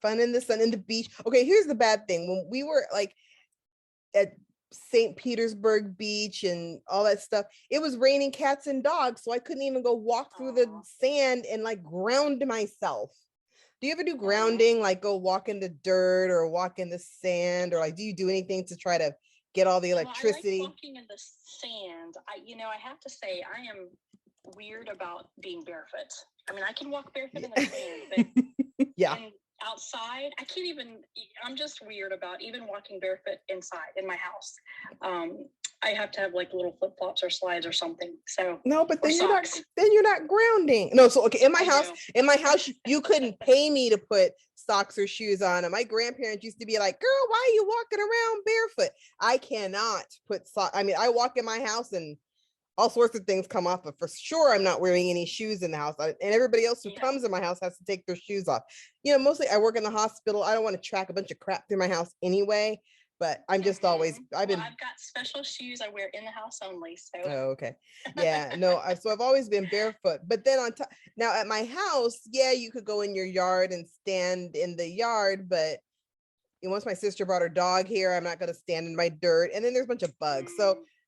fun in the sun in the beach. Okay, here's the bad thing. When we were like at St. Petersburg Beach and all that stuff, it was raining cats and dogs, so I couldn't even go walk through the sand and like ground myself. Do you ever do grounding, like go walk in the dirt or walk in the sand, or like do you do anything to try to get all the electricity? I like walking in the sand. I have to say I am weird about being barefoot. I mean, I can walk barefoot in the sand, but yeah. Outside, I can't even. I'm just weird about even walking barefoot inside in my house. I have to have like little flip flops or slides or something. So no, but then you're not grounding. No, so okay, in my house, you couldn't pay me to put socks or shoes on. And my grandparents used to be like, "Girl, why are you walking around barefoot?" I cannot put socks. I mean, I walk in my house and all sorts of things come off, but for sure I'm not wearing any shoes in the house. And everybody else who comes in my house has to take their shoes off. You know, mostly I work in the hospital. I don't want to track a bunch of crap through my house anyway, but I'm just always, I've got special shoes I wear in the house only. So. Oh, okay. Yeah, no, so I've always been barefoot, but then on top, now at my house, yeah, you could go in your yard and stand in the yard, but once my sister brought her dog here, I'm not going to stand in my dirt. And then there's a bunch of bugs.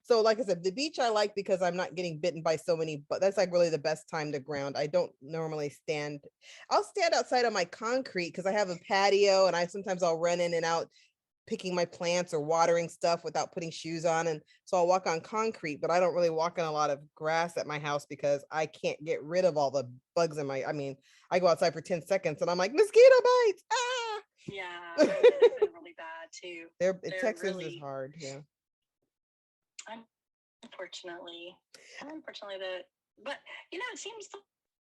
So like I said, the beach I like because I'm not getting bitten by so many, but that's like really the best time to ground. I don't normally stand. I'll stand outside on my concrete because I have a patio and I'll run in and out picking my plants or watering stuff without putting shoes on. And so I'll walk on concrete, but I don't really walk on a lot of grass at my house because I can't get rid of all the bugs in I go outside for 10 seconds and I'm like, mosquito bites. Ah! Yeah, they're really bad too. Texas is hard. Yeah. Unfortunately, but it seems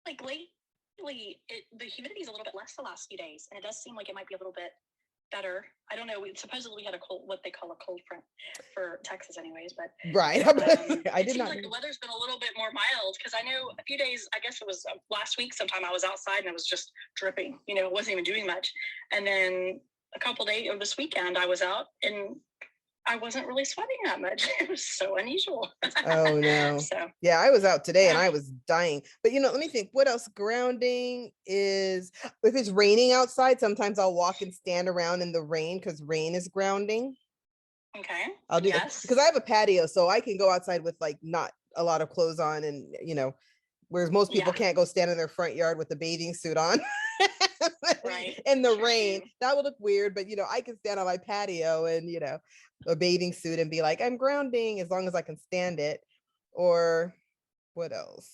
like lately the humidity is a little bit less the last few days, and it does seem like it might be a little bit better. I don't know. Supposedly we had what they call a cold front for Texas, anyways. But right, I did not. Like the weather's been a little bit more mild because I know a few days. I guess it was last week. Sometime I was outside and it was just dripping. It wasn't even doing much. And then a couple days or this weekend, I was out and I wasn't really sweating that much. It was so unusual. Oh no. So yeah, I was out today and I was dying. But let me think. What else? Grounding is if it's raining outside, sometimes I'll walk and stand around in the rain because rain is grounding. Okay. I'll do that because I have a patio, so I can go outside with like not a lot of clothes on, and whereas most people can't go stand in their front yard with a bathing suit on. Right. In the rain. That would look weird, but I can stand on my patio and a bathing suit and be like, I'm grounding as long as I can stand it. Or what else?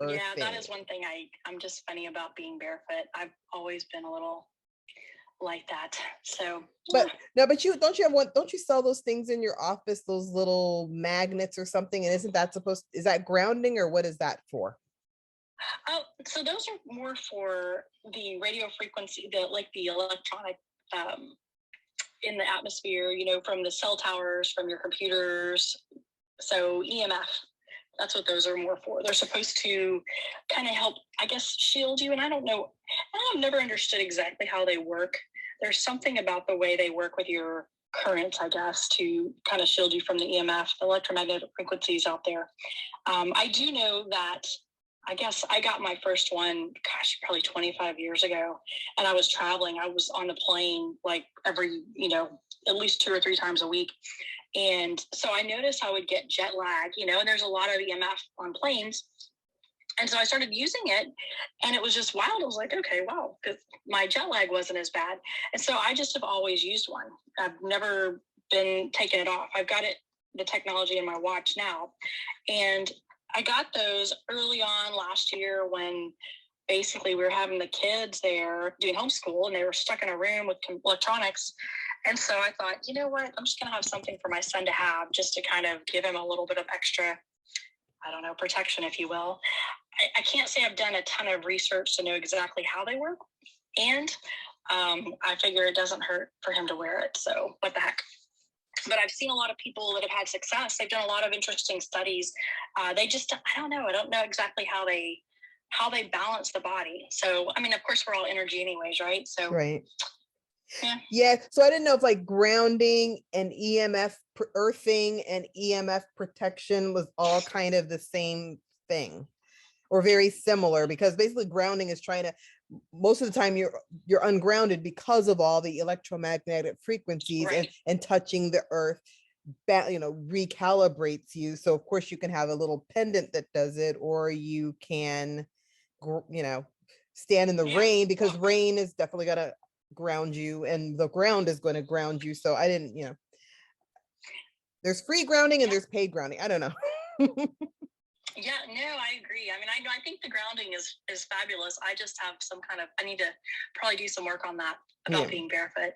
Earthing. Yeah, that is one thing I'm just funny about being barefoot. I've always been a little like that. So but don't you sell those things in your office, those little magnets or something? And is that grounding or what is that for? Oh, so those are more for the radio frequency, the electronic in the atmosphere, from the cell towers, from your computers. So EMF, that's what those are more for. They're supposed to kind of help, I guess, shield you. And I don't know, I've never understood exactly how they work. There's something about the way they work with your current, I guess, to kind of shield you from the EMF, the electromagnetic frequencies out there. I do know that I guess I got my first one, probably 25 years ago. And I was traveling. I was on the plane like every, at least 2 or 3 times a week. And so I noticed I would get jet lag, and there's a lot of EMF on planes. And so I started using it and it was just wild. I was like, okay, wow, because my jet lag wasn't as bad. And so I just have always used one. I've never been taking it off. I've got the technology in my watch now. And I got those early on last year when basically we were having the kids there doing homeschool and they were stuck in a room with electronics. And so I thought, you know what, I'm just going to have something for my son to have just to kind of give him a little bit of extra, protection, if you will. I can't say I've done a ton of research to know exactly how they work. And I figure it doesn't hurt for him to wear it. So what the heck? But I've seen a lot of people that have had success. They've done a lot of interesting studies. I don't know exactly how they balance the body. So, of course we're all energy anyways, right? So, right. Yeah. So I didn't know if like grounding and EMF earthing and EMF protection was all kind of the same thing or very similar, because basically grounding is trying to most of the time you're ungrounded because of all the electromagnetic frequencies, Right. and touching the earth, recalibrates you. So of course you can have a little pendant that does it, or you can, stand in the rain, because rain is definitely gonna ground you, and the ground is going to ground you. So I didn't, there's free grounding and there's paid grounding. I don't know. Yeah, no, I agree. I mean, I think the grounding is fabulous. I just have I need to probably do some work on that about being barefoot.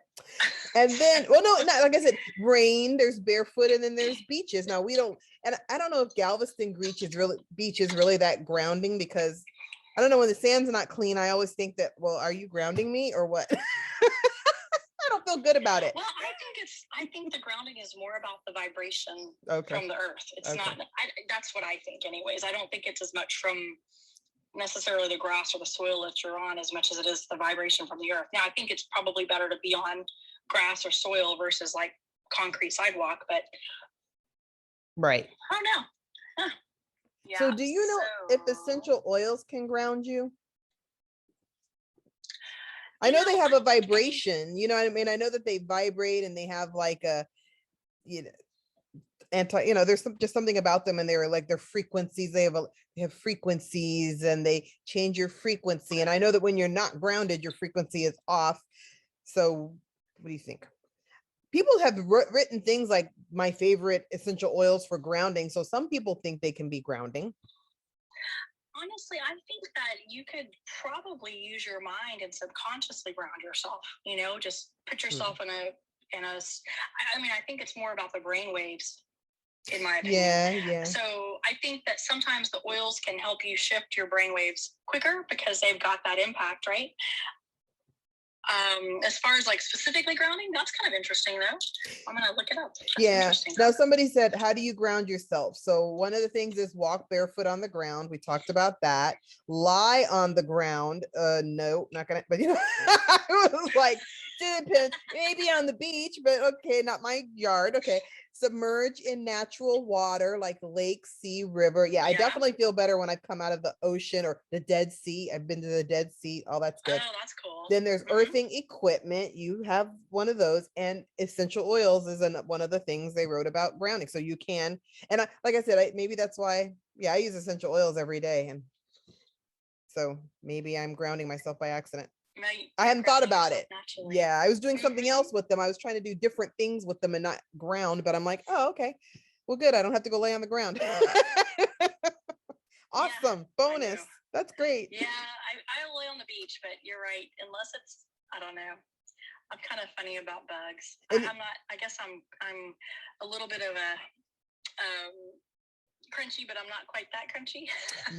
And then, well, no, not, like I said, rain, there's barefoot, and then there's beaches. Now we don't, and I don't know if Galveston beach is really that grounding, because I don't know, when the sand's not clean, I always think that, well, are you grounding me or what? I don't feel good about it. Well, I think the grounding is more about the vibration from the earth. It's not, that's what I think anyways. I don't think it's as much from necessarily the grass or the soil that you're on as much as it is the vibration from the earth. Now, I think it's probably better to be on grass or soil versus like concrete sidewalk, but right. I don't know. Huh. Yeah, so do you know if essential oils can ground you? I know they have a vibration, you know what I mean? I know that they vibrate, and they have like a, there's just something about them, and they're like their frequencies. They have frequencies, and they change your frequency. And I know that when you're not grounded, your frequency is off. So what do you think? People have written things like my favorite essential oils for grounding. So some people think they can be grounding. Honestly, I think that you could probably use your mind and subconsciously ground yourself, just put yourself in a, I mean, I think it's more about the brain waves, in my opinion. Yeah. So I think that sometimes the oils can help you shift your brain waves quicker because they've got that impact, right? As far as like specifically grounding, that's kind of interesting though. I'm gonna look it up. That's now somebody said, how do you ground yourself? So one of the things is walk barefoot on the ground. We talked about that. Lie on the ground. No, not gonna, but I was like, depends, maybe on the beach, but okay, not my yard. Okay. Submerge in natural water like lake, sea, river. Yeah, I definitely feel better when I come out of the ocean or the Dead Sea. I've been to the Dead Sea. Oh, that's good. Oh, that's cool. Then there's earthing equipment. You have one of those, and essential oils is one of the things they wrote about grounding. So you can, and like I said, maybe that's why, I use essential oils every day. And so maybe I'm grounding myself by accident. I hadn't thought about it. Naturally. Yeah, I was doing something else with them. I was trying to do different things with them and not ground, but I'm like, oh, okay. Well, good. I don't have to go lay on the ground. Awesome. Bonus. That's great. Yeah, I lay on the beach, but you're right. Unless it's, I don't know. I'm kind of funny about bugs. I'm not, I guess I'm a little bit of a crunchy, but I'm not quite that crunchy.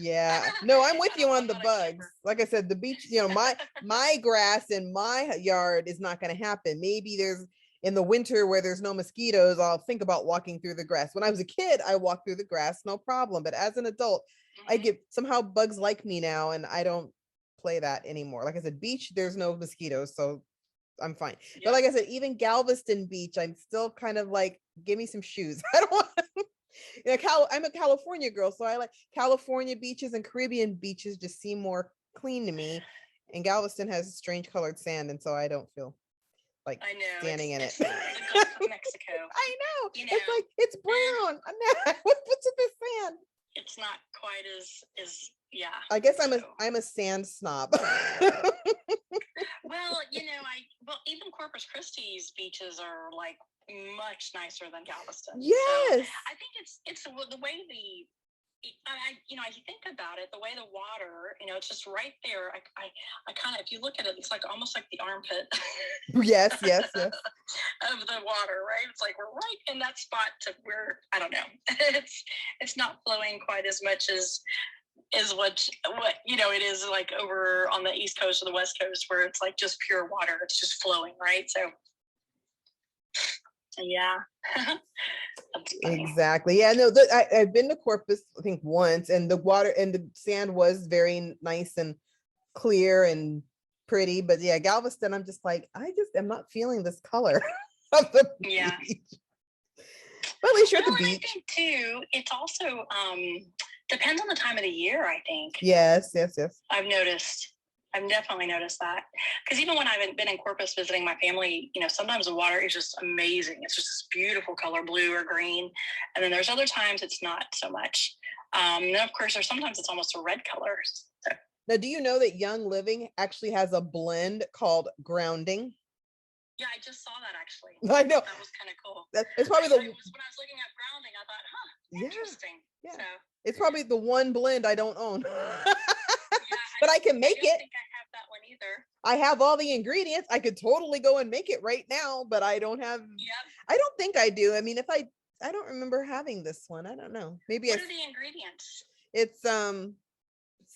Yeah, no, I'm with you on the bugs. Like I said, the beach, my grass in my yard is not going to happen. Maybe there's in the winter where there's no mosquitoes, I'll think about walking through the grass. When I was a kid, I walked through the grass, no problem. But as an adult, I get somehow bugs like me now, and I don't play that anymore. Like I said, beach, there's no mosquitoes, so I'm fine. Yep. But like I said, even Galveston Beach, I'm still kind of like, give me some shoes. I don't want I'm a California girl, so I like California beaches, and Caribbean beaches just seem more clean to me. And Galveston has strange colored sand, and so I don't feel like standing in it. The Gulf of Mexico. I know. It's like, it's brown. What's with this sand? It's not quite as yeah. I guess I'm a sand snob. Well, even Corpus Christi's beaches are like much nicer than Galveston. Yes. So I think it's the way I think about it, the way the water, it's just right there. I kind of, if you look at it, it's like almost like the armpit. Yes. Of the water, right? It's like we're right in that spot to where, I don't know. It's not flowing quite as much as what it is like over on the East Coast or the West Coast, where it's like just pure water. It's just flowing, right? So yeah. Exactly. Yeah, no, I've been to Corpus, I think once, and the water and the sand was very nice and clear and pretty. But yeah, Galveston, I'm just like, I just am not feeling this color of the beach. But at least you're at the beach. I think too, it's also depends on the time of the year, I think. Yes. I've noticed. I've definitely noticed that, because even when I've been in Corpus visiting my family, sometimes the water is just amazing. It's just this beautiful color, blue or green. And then there's other times it's not so much. And then of course, sometimes it's almost a red color. So. Now, do you know that Young Living actually has a blend called Grounding? Yeah, I just saw that actually. I know. That was kind of cool. It's probably when I was looking at Grounding, I thought, interesting. Yeah. So. It's probably the one blend I don't own. But I can make it. I don't think I have that one either. I have all the ingredients. I could totally go and make it right now, but I don't have. Yep. I don't think I do. I mean, I don't remember having this one. I don't know. Maybe what are the ingredients? It's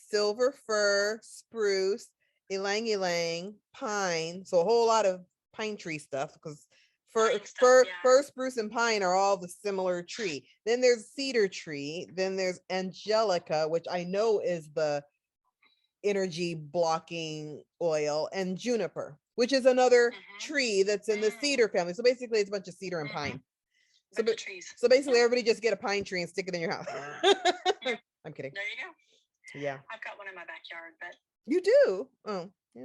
silver fir, spruce, ylang ylang, pine. So a whole lot of pine tree stuff, because fir, spruce, and pine are all the similar tree. Then there's cedar tree. Then there's angelica, which I know is the energy blocking oil, and juniper, which is another tree that's in the cedar family. So basically it's a bunch of cedar and pine. So basically everybody just get a pine tree and stick it in your house. I'm kidding. There you go. Yeah. I've got one in my backyard, but you do. Oh, yeah.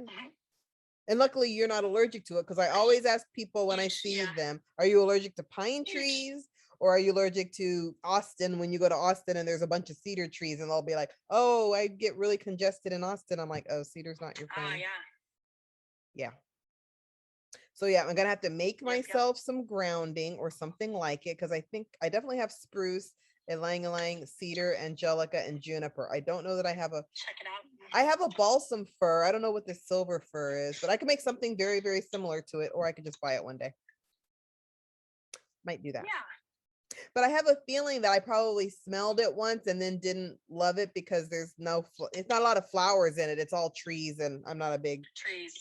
And luckily you're not allergic to it, because I always ask people when I see them, are you allergic to pine trees? Or are you allergic to Austin? When you go to Austin and there's a bunch of cedar trees, and they'll be like, oh, I get really congested in Austin. I'm like, oh, cedar's not your friend. Yeah. So yeah, I'm gonna have to make myself some grounding or something like it, because I think I definitely have spruce, ylang ylang, cedar, angelica, and juniper. I don't know that I have check it out. I have a balsam fir. I don't know what the silver fir is, but I can make something very, very similar to it, or I could just buy it one day. Might do that. Yeah. But I have a feeling that I probably smelled it once and then didn't love it, because it's not a lot of flowers in it. It's all trees, and I'm not a big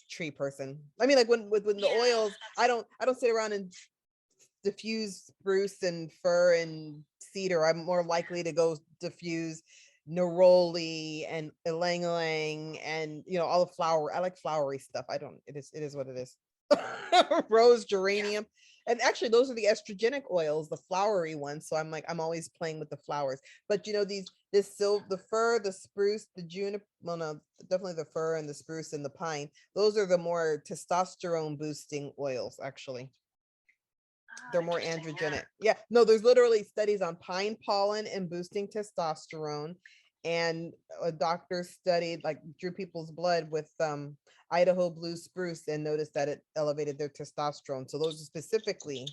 tree person. I mean, like when the oils, I don't sit around and diffuse spruce and fir and cedar. I'm more likely to go diffuse neroli and ylang ylang and all the flower. I like flowery stuff. It is what it is. Rose, geranium. And actually those are the estrogenic oils, the flowery ones. So I'm always playing with the flowers. But the fir, the spruce, the juniper, well, no, definitely the fir and the spruce and the pine. Those are the more testosterone boosting oils, actually. They're more androgenic. Yeah. No, there's literally studies on pine pollen and boosting testosterone. And a doctor drew people's blood with Idaho blue spruce and noticed that it elevated their testosterone. So those specifically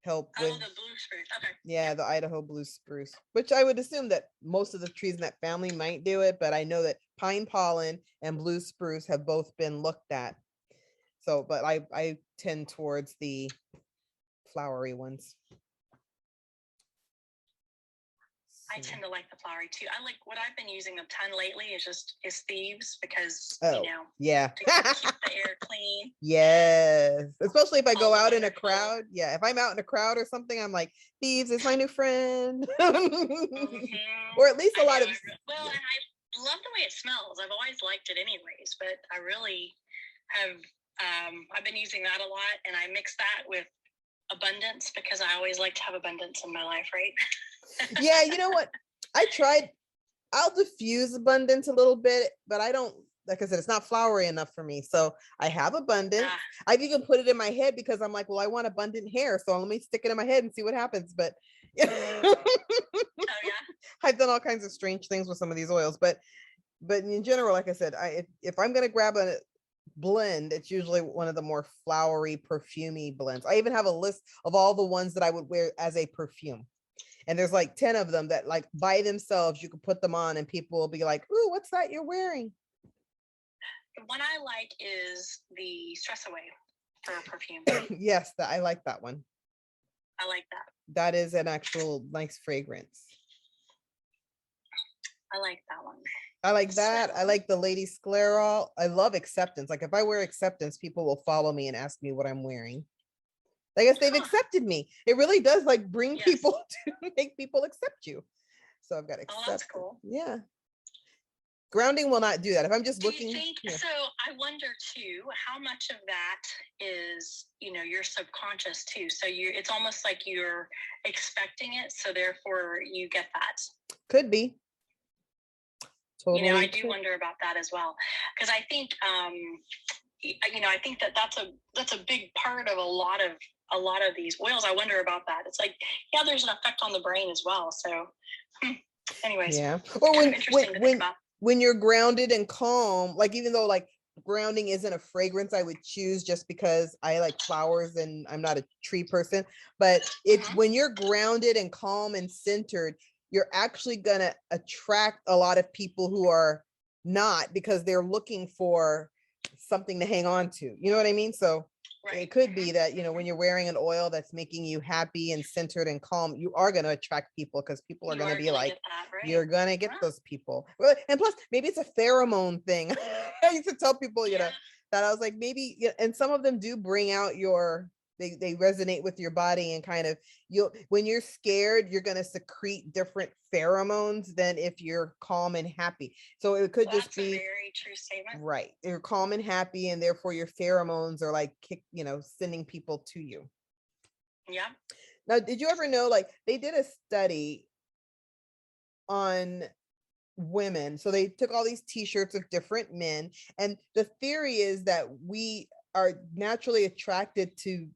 help with the blue spruce. Okay. Yeah, the Idaho blue spruce, which I would assume that most of the trees in that family might do it, but I know that pine pollen and blue spruce have both been looked at. So, but I tend towards the flowery ones. I tend to like the flowery too. I like what I've been using a ton lately is thieves, because yeah, to keep the air clean. Yes, especially if I go out in a crowd. Yeah, if I'm out in a crowd or something, I'm like, thieves is my new friend. Or at least a lot of. And I love the way it smells. I've always liked it anyways, but I really have. I've been using that a lot, and I mix that with abundance, because I always like to have abundance in my life, right? Yeah, you know what? I'll diffuse abundance a little bit, but I don't, like I said, it's not flowery enough for me. So I have abundance. I've even put it in my head, because I'm like, well, I want abundant hair, so let me stick it in my head and see what happens. But I've done all kinds of strange things with some of these oils, but in general, like I said, if I'm gonna grab a blend, it's usually one of the more flowery, perfumey blends. I even have a list of all the ones that I would wear as a perfume. And there's like 10 of them that, like, by themselves, you could put them on and people will be like, ooh, what's that you're wearing? The one I like is the Stress Away for a perfume. Yes, I like that one. I like that. That is an actual nice fragrance. I like that one. I like that. I like the Lady Sclerol. I love Acceptance. Like, if I wear Acceptance, people will follow me and ask me what I'm wearing. I guess they've accepted me. It really does, like, bring people to make people accept you. So I've got Acceptance. Oh, that's cool. Yeah. Grounding will not do that. If I'm just looking. Do you think, so I wonder too, how much of that is, your subconscious too. So it's almost like you're expecting it. So therefore you get that. Could be. You know, I Totally do true. wonder about that as well, because I think, you know, I think that that's a big part of a lot of these oils. I wonder about that. It's like, yeah, there's an effect on the brain as well. So, anyways, yeah. Or kind of interesting to think about. when you're grounded and calm, like even though like grounding isn't a fragrance I would choose just because I like flowers and I'm not a tree person, but it's when you're grounded and calm and centered, you're actually gonna attract a lot of people who are not, because they're looking for something to hang on to. You know what I mean? So Right. it could be that, you know, when you're wearing an oil that's making you happy and centered and calm, you are going to attract people, because people are going to be like, right? you're going to get those people. Well, and plus, maybe it's a pheromone thing. I used to tell people, you know, that I was like, maybe, and some of them do bring out your, they resonate with your body, and kind of, when you're scared, you're going to secrete different pheromones than if you're calm and happy. So it could just be a very true statement. Right. You're calm and happy, and therefore your pheromones are like, you know, sending people to you. Yeah. Now, did you ever know, like, they did a study on women? So they took all these t-shirts of different men, and the theory is that we are naturally attracted to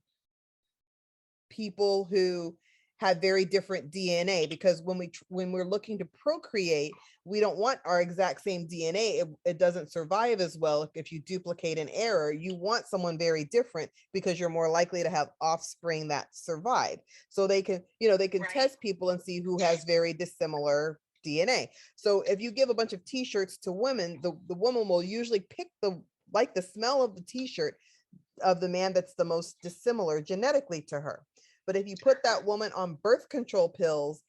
people who have very different DNA, because when we're looking to procreate, we don't want our exact same DNA. It doesn't survive as well if you duplicate an error. You want someone very different, because you're more likely to have offspring that survive. So they can, you know, they can test people and see who has very dissimilar DNA. So if you give a bunch of t-shirts to women, the woman will usually pick the smell of the t-shirt of the man that's the most dissimilar genetically to her. But if you put that woman on birth control pills,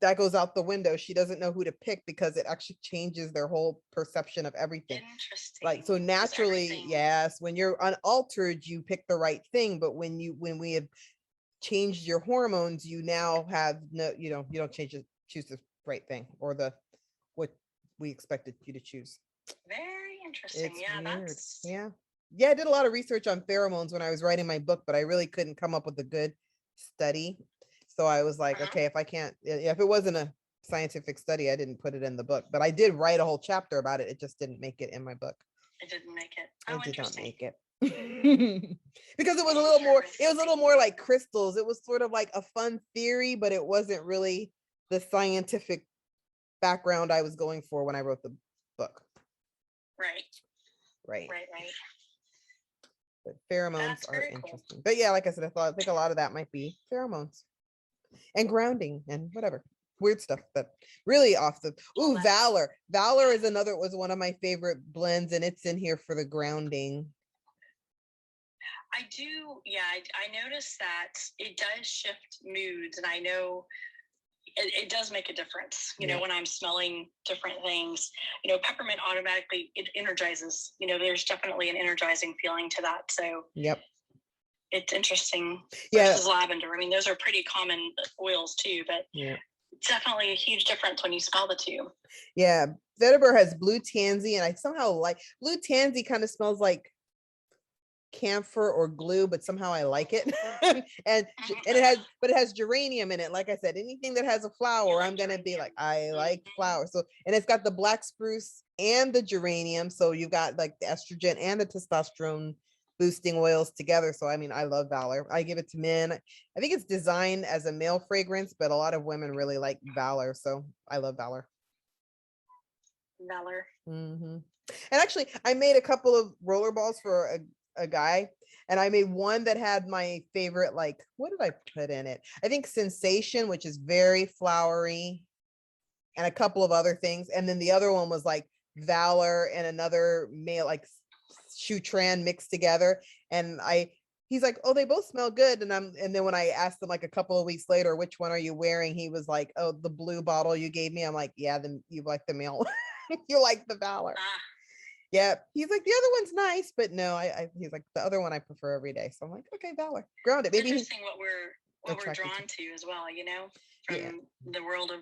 that goes out the window. She doesn't know who to pick, because it actually changes their whole perception of everything. Interesting. Like, so naturally, yes, when you're unaltered, you pick the right thing. But when we have changed your hormones, you now have no, you don't choose the right thing, or what we expected you to choose. Very interesting. It's weird. Yeah, I did a lot of research on pheromones when I was writing my book, but I really couldn't come up with a good study. So I was like, okay, if it wasn't a scientific study, I didn't put it in the book. But I did write a whole chapter about it. It just didn't make it in my book. It didn't make it. It did not make it. Because it was a little more like crystals. It was sort of like a fun theory, but it wasn't really the scientific background I was going for when I wrote the book. Right. But pheromones are interesting. Cool. But yeah, like I said, I think a lot of that might be pheromones and grounding and whatever weird stuff. But really off the Valor. Valor was one of my favorite blends, and it's in here for the grounding. I do. Yeah, I noticed that it does shift moods, and I know it does make a difference, you know, when I'm smelling different things. You know, peppermint automatically, it energizes. You know, there's definitely an energizing feeling to that. So it's interesting versus lavender. I mean, those are pretty common oils too, but it's definitely a huge difference when you smell the two. Yeah, vetiver has blue tansy, and I somehow like blue tansy. Kind of smells like camphor or glue, but somehow I like it. and it has geranium in it. Like I said, anything that has a flower, I'm gonna be like, I like flowers. So, and it's got the black spruce and the geranium, so you've got like the estrogen and the testosterone boosting oils together. So I mean, I love Valor. I give it to men. I think it's designed as a male fragrance, but a lot of women really like Valor, so I love Valor. And actually, I made a couple of roller balls for a guy, and I made one that had my favorite, like, what did I put in it? I think Sensation, which is very flowery, and a couple of other things. And then the other one was like Valor and another male, like Shutran, mixed together. And he's like, oh, they both smell good. And then when I asked him like a couple of weeks later, which one are you wearing? He was like, oh, the blue bottle you gave me. I'm like, yeah, then you like the male. You like the Valor. Yeah, he's like, the other one's nice, but no, he's like, the other one I prefer every day. So I'm like, okay, Valor, ground it. Maybe interesting what we're drawn to as well, you know, from the world of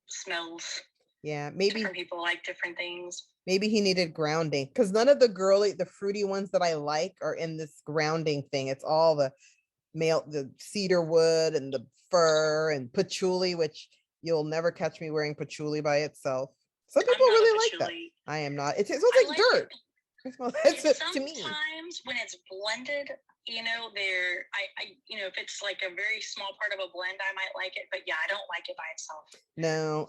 smells. Yeah, maybe different people like different things. Maybe he needed grounding, because none of the fruity ones that I like are in this grounding thing. It's all the cedar wood and the fir and patchouli, which you'll never catch me wearing patchouli by itself. Some people I'm not really a like that. patchouli. I am not. It smells like dirt. To me. Sometimes when it's blended, if it's like a very small part of a blend, I might like it, but yeah, I don't like it by itself. No,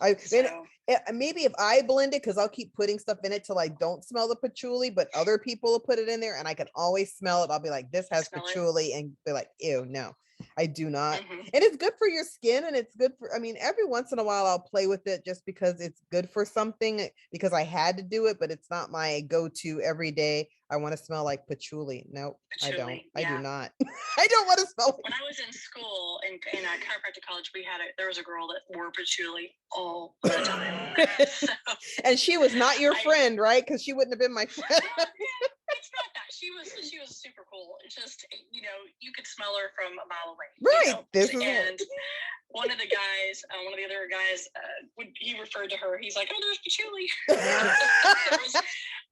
maybe if I blend it, because I'll keep putting stuff in it till I don't smell the patchouli, but other people will put it in there and I can always smell it. I'll be like, this has patchouli, and be like, ew, no, I do not. And it's good for your skin, and it's good for, every once in a while I'll play with it just because it's good for something, because I had to do it, but it's not my go-to every day. I want to smell like patchouli. Nope, I don't. Yeah. I do not. I don't want to smell when I was in school in chiropractic college, there was a girl that wore patchouli all the time. And she was not your friend, right? Because she wouldn't have been my friend. It's not that. She was super cool. It's just, you could smell her from a mile away. Right. One of the other guys, he referred to her. He's like, oh, there's patchouli. It was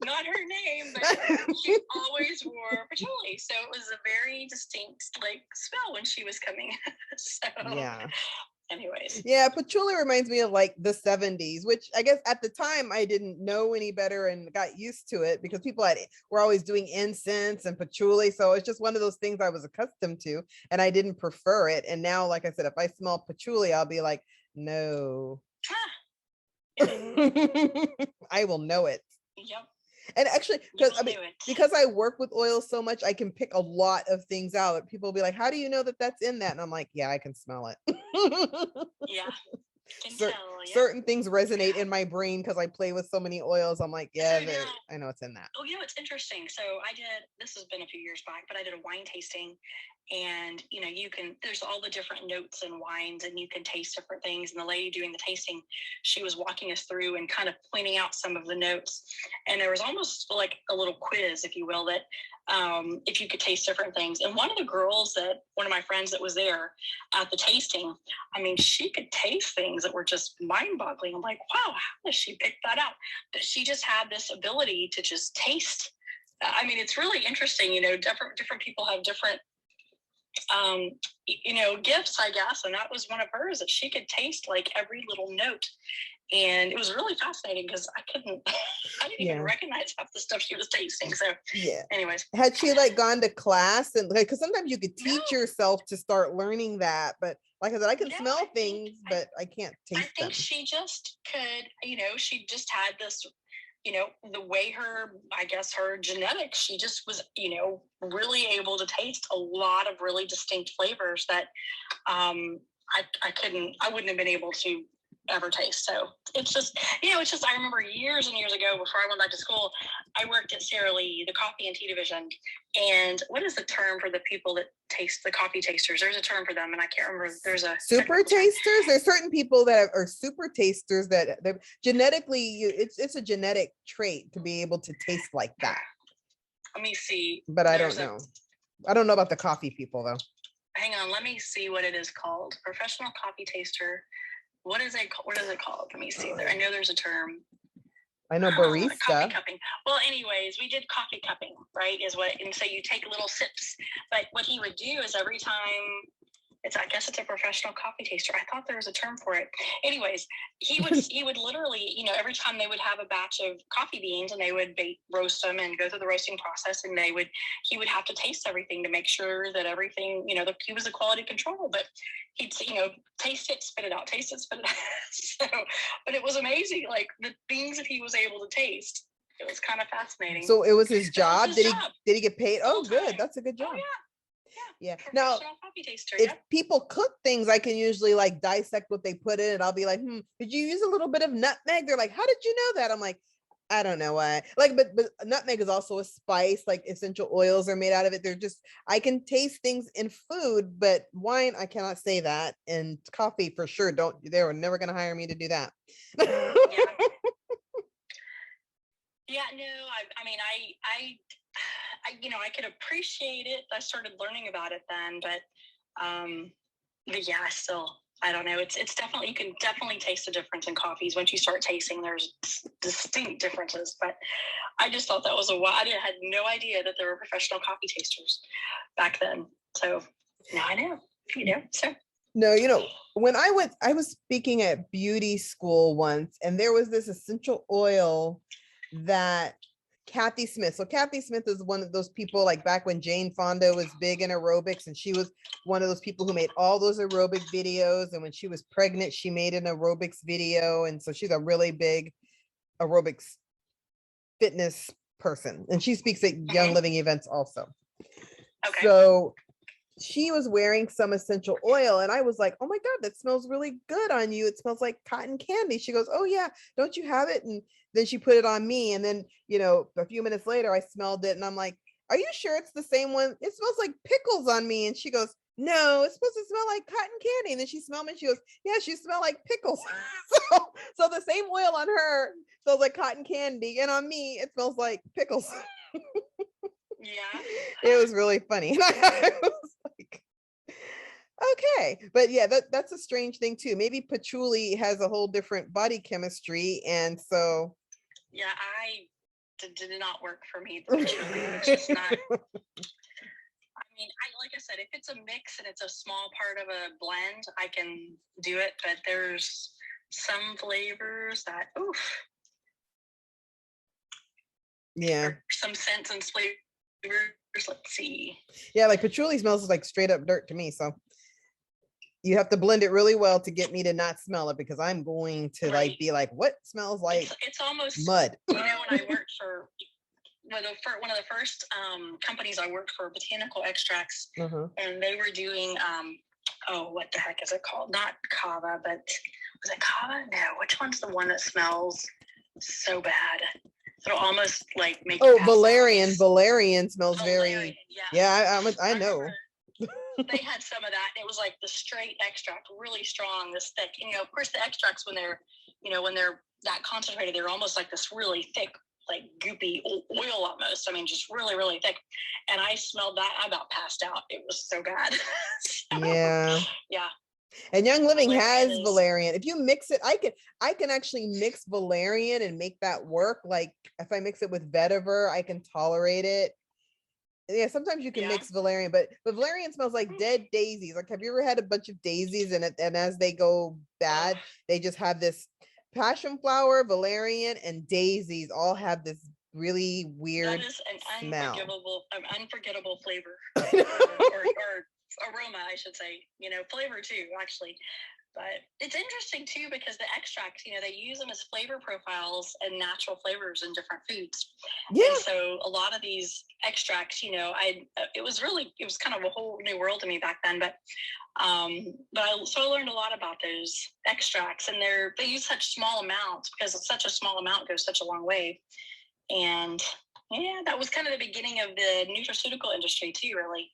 not her name, but she always wore patchouli. So it was a very distinct smell when she was coming. So yeah. Anyways. Yeah, patchouli reminds me of like the 70s, which I guess at the time I didn't know any better and got used to it because people were always doing incense and patchouli. So it's just one of those things I was accustomed to and I didn't prefer it. And now, like I said, if I smell patchouli, I'll be like, no. I will know it. Yep. And actually, because I work with oil so much, I can pick a lot of things out. People will be like, how do you know that that's in that? And I'm like, yeah, I can smell it. Yeah. Certain things resonate in my brain because I play with so many oils. I'm like, yeah, I know it's in that. Oh, it's interesting. So this has been a few years back, but I did a wine tasting, and there's all the different notes in wines, and you can taste different things. And the lady doing the tasting, she was walking us through and kind of pointing out some of the notes. And there was almost like a little quiz, if you will, that if you could taste different things. And one of my friends that was there at the tasting, she could taste things that were just mind-boggling. I'm like, wow, how does she pick that out? But she just had this ability to just taste. It's really interesting. Different people have different gifts, I guess, and that was one of hers, that she could taste like every little note. And it was really fascinating because I didn't even recognize half the stuff she was tasting. So anyways, had she gone to class? And because sometimes you could teach yourself to start learning that, but like I said, I can smell things, but I can't taste them. I think she just could, she just had this, the way her genetics, she just was, really able to taste a lot of really distinct flavors that I wouldn't have been able to ever taste. So it's just, I remember years and years ago, before I went back to school, I worked at Sara Lee, the coffee and tea division. And what is the term for the people that taste, the coffee tasters? There's a term for them, and I can't remember. There's a super tasters. There's certain people that are super tasters that they're genetically, it's a genetic trait to be able to taste like that. Let me see. But I don't know. I don't know about the coffee people though. Hang on, let me see what it is called. Professional coffee taster. What is it called? Let me see. I know there's a term. I know barista. Coffee cupping. Well, anyways, we did coffee cupping, right? And so you take little sips. But what he would do is every time, I guess it's a professional coffee taster. I thought there was a term for it. Anyways, he would literally, every time they would have a batch of coffee beans and they would roast them and go through the roasting process, and he would have to taste everything to make sure that everything, he was a quality control, but he'd, taste it, spit it out, taste it, spit it out. So, but it was amazing, the things that he was able to taste. It was kind of fascinating. So it was his job. Did he get paid? Oh, good. That's a good job. Oh, yeah. Yeah. Now, if people cook things, I can usually dissect what they put in, and I'll be like, did you use a little bit of nutmeg? They're like, how did you know that? I'm like, I don't know why. But nutmeg is also a spice. Essential oils are made out of it. I can taste things in food, but wine, I cannot say that. And coffee for sure. They were never going to hire me to do that. Yeah, no, I could appreciate it. I started learning about it then, but yeah, I don't know. It's definitely, you can definitely taste the difference in coffees. Once you start tasting, there's distinct differences, but I just thought that was I had no idea that there were professional coffee tasters back then. So now I know, so. No, when I was speaking at beauty school once, and there was this essential oil that Kathy Smith. So Kathy Smith is one of those people, like back when Jane Fonda was big in aerobics, and she was one of those people who made all those aerobic videos. And when she was pregnant, she made an aerobics video. And so she's a really big aerobics fitness person. And she speaks at Young Living events also. Okay. So she was wearing some essential oil, and I was like, oh my God, that smells really good on you. It smells like cotton candy. She goes, oh yeah, don't you have it? And then she put it on me. And then, a few minutes later I smelled it, and I'm like, are you sure it's the same one? It smells like pickles on me. And she goes, no, it's supposed to smell like cotton candy. And then she smelled me, and she goes, yes, you smell like pickles. so the same oil on her smells like cotton candy, and on me it smells like pickles. Yeah. It was really funny. I was like, okay. But yeah, that's a strange thing too. Maybe patchouli has a whole different body chemistry. And so. Yeah, did not work for me. The patchouli. It's just not. I mean, like I said, if it's a mix and it's a small part of a blend, I can do it. But there's some flavors that, oof. Yeah. Some scents and flavors. Let's see. Yeah, like patchouli smells like straight up dirt to me. So you have to blend it really well to get me to not smell it, because I'm going to be like, what smells like it's almost mud? When I worked for one of the first companies I worked for, botanical extracts, and they were doing what the heck is it called? Not kava, but was it kava? No, which one's the one that smells so bad? It'll almost like make you pass valerian. out. Valerian smells Valerian, I know. They had some of that, and it was like the straight extract, really strong, this thick. And, of course, the extracts, when they're that concentrated, they're almost like this really thick, like goopy oil almost. I mean, just really, really thick. And I smelled that. I about passed out. It was so bad. Yeah. And Young Living has valerian. If you mix it, I can actually mix valerian and make that work. Like if I mix it with vetiver, I can tolerate it. Yeah, sometimes you can mix valerian, but valerian smells like dead daisies. Like, have you ever had a bunch of daisies and as they go bad, they just have this passion flower, valerian, and daisies all have this really weird That is an smell. unforgettable flavor or aroma, I should say. Flavor too, actually. But it's interesting too, because the extracts, they use them as flavor profiles and natural flavors in different foods. Yeah. And so a lot of these extracts, it was kind of a whole new world to me back then. But I learned a lot about those extracts, and they use such small amounts, because it's such a small amount goes such a long way. And yeah, that was kind of the beginning of the nutraceutical industry too, really.